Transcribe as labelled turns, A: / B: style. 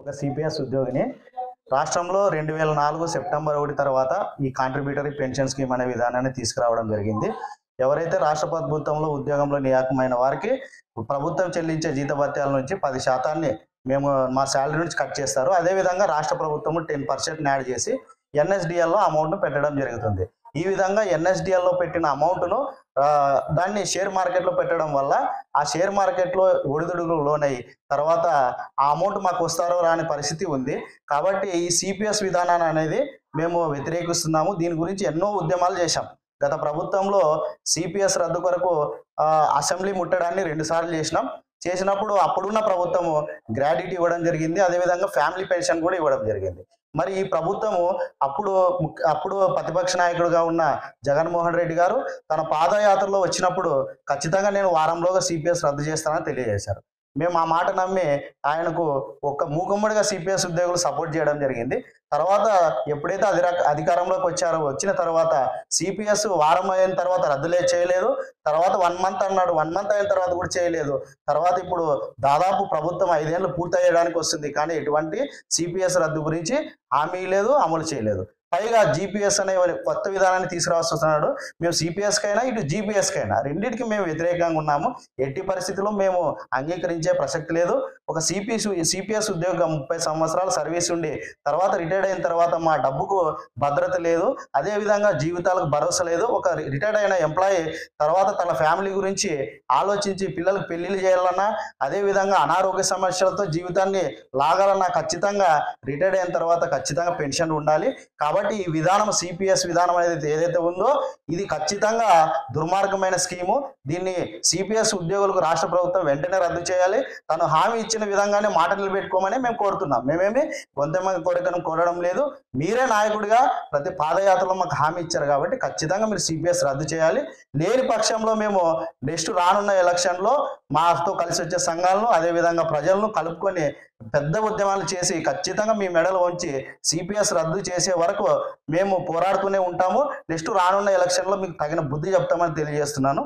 A: ఒక సిపిఎస్ ఉద్యోగిని రాష్ట్రంలో 2004 సెప్టెంబర్ 1 తర్వాత ఈ కాంట్రిబ్యూటరీ పెన్షన్ స్కీమ్ అనే విధానాన్ని తీసుకురావడం జరిగింది. ఎవరైతే రాష్ట్ర ప్రభుత్వంలో ఉద్యోగంలో నియామకమైన వారికి ప్రభుత్వం చెల్లించే జీతభత్యాల నుంచి 10% మేము మా శాలరీ నుంచి కట్ చేస్తారు. అదేవిధంగా రాష్ట్ర ప్రభుత్వం 10% యాడ్ చేసి ఎన్ఎస్డిఎల్లో అమౌంట్ పెట్టడం జరుగుతుంది. ఈ విధంగా ఎన్ఎస్డిఎల్లో పెట్టిన అమౌంట్ను దాన్ని షేర్ మార్కెట్లో పెట్టడం వల్ల ఆ షేర్ మార్కెట్లో ఒడిదుడుకు లోనయ్యి తర్వాత ఆ అమౌంట్ మాకు వస్తారో రాని పరిస్థితి ఉంది. కాబట్టి ఈ సిపిఎస్ విధానాన్ని అనేది మేము వ్యతిరేకిస్తున్నాము. దీని గురించి ఎన్నో ఉద్యమాలు చేశాం. గత ప్రభుత్వంలో సిపిఎస్ రద్దు కొరకు అసెంబ్లీ ముట్టడాన్ని 2 సార్లు చేసినప్పుడు అప్పుడున్న ప్రభుత్వము గ్రాడ్యుటీ ఇవ్వడం జరిగింది. అదేవిధంగా ఫ్యామిలీ పెన్షన్ కూడా ఇవ్వడం జరిగింది. మరి ఈ ప్రభుత్వము అప్పుడు ప్రతిపక్ష నాయకుడిగా ఉన్న జగన్మోహన్ రెడ్డి గారు తన పాదయాత్రలో వచ్చినప్పుడు ఖచ్చితంగా నేను వారంలోగా సిపిఎస్ రద్దు చేస్తానని తెలియజేశారు. మేము ఆ మాట నమ్మి ఆయనకు ఒక మూకుమ్మడిగా సిపిఎస్ ఉద్యోగులు సపోర్ట్ చేయడం జరిగింది. తర్వాత ఎప్పుడైతే అధికారంలోకి వచ్చిన తర్వాత సిపిఎస్ వారం అయిన తర్వాత రద్దులే చేయలేదు. తర్వాత 1 మంత్ అన్నాడు, 1 మంత్ అయిన తర్వాత కూడా చేయలేదు. తర్వాత ఇప్పుడు దాదాపు ప్రభుత్వం 5 ఏళ్ళు పూర్తయ్యడానికి వస్తుంది, కానీ ఎటువంటి సిపిఎస్ రద్దు గురించి హామీ లేదు, అమలు చేయలేదు. పైగా జీపీఎస్ అనే కొత్త విధానాన్ని తీసుకురావస్తున్నాడు. మేము సిపిఎస్కైనా ఇటు జీపీఎస్కైనా రెండింటికి మేము వ్యతిరేకంగా ఉన్నాము. ఎట్టి పరిస్థితుల్లో మేము అంగీకరించే ప్రసక్తి లేదు. ఒక సిపిఎస్ ఉద్యోగ 30 సంవత్సరాల సర్వీస్ ఉండి తర్వాత రిటైర్డ్ అయిన తర్వాత మా డబ్బుకు భద్రత లేదు, అదేవిధంగా జీవితాలకు భరోసా లేదు. ఒక రిటైర్డ్ అయిన ఎంప్లాయీ తర్వాత తన ఫ్యామిలీ గురించి ఆలోచించి పిల్లలకు పెళ్లిళ్ళు చేయాలన్నా, అదేవిధంగా అనారోగ్య సమస్యలతో జీవితాన్ని లాగాలన్నా ఖచ్చితంగా రిటైర్డ్ అయిన తర్వాత ఖచ్చితంగా పెన్షన్ ఉండాలి. కాబట్టి ఈ విధానం సిపిఎస్ విధానం అనేది ఏదైతే ఉందో ఇది ఖచ్చితంగా దుర్మార్గమైన స్కీము. దీన్ని సిపిఎస్ ఉద్యోగులకు రాష్ట్ర ప్రభుత్వం వెంటనే రద్దు చేయాలి. తను హామీ ఇచ్చిన విధంగానే మాట నిలబెట్టుకోమని మేము కోరుతున్నాం. మేమేమి కొంతమంది కోరికను కోరడం లేదు. మీరే నాయకుడిగా ప్రతి పాదయాత్రలో మాకు హామీ ఇచ్చారు కాబట్టి ఖచ్చితంగా మీరు సిపిఎస్ రద్దు చేయాలి. లేని పక్షంలో మేము నెక్స్ట్ రానున్న ఎలక్షన్లో మాతో కలిసి వచ్చే సంఘాలను అదేవిధంగా ప్రజలను కలుపుకొని పెద్ద ఉద్యమాలు చేసి ఖచ్చితంగా మీ మెడలు వంచి సిపిఎస్ రద్దు చేసే వరకు మేము పోరాడుతూనే ఉంటాము. నెక్స్ట్ రానున్న ఎలక్షన్లో మీకు తగిన బుద్ధి చెప్తామని తెలియజేస్తున్నాను.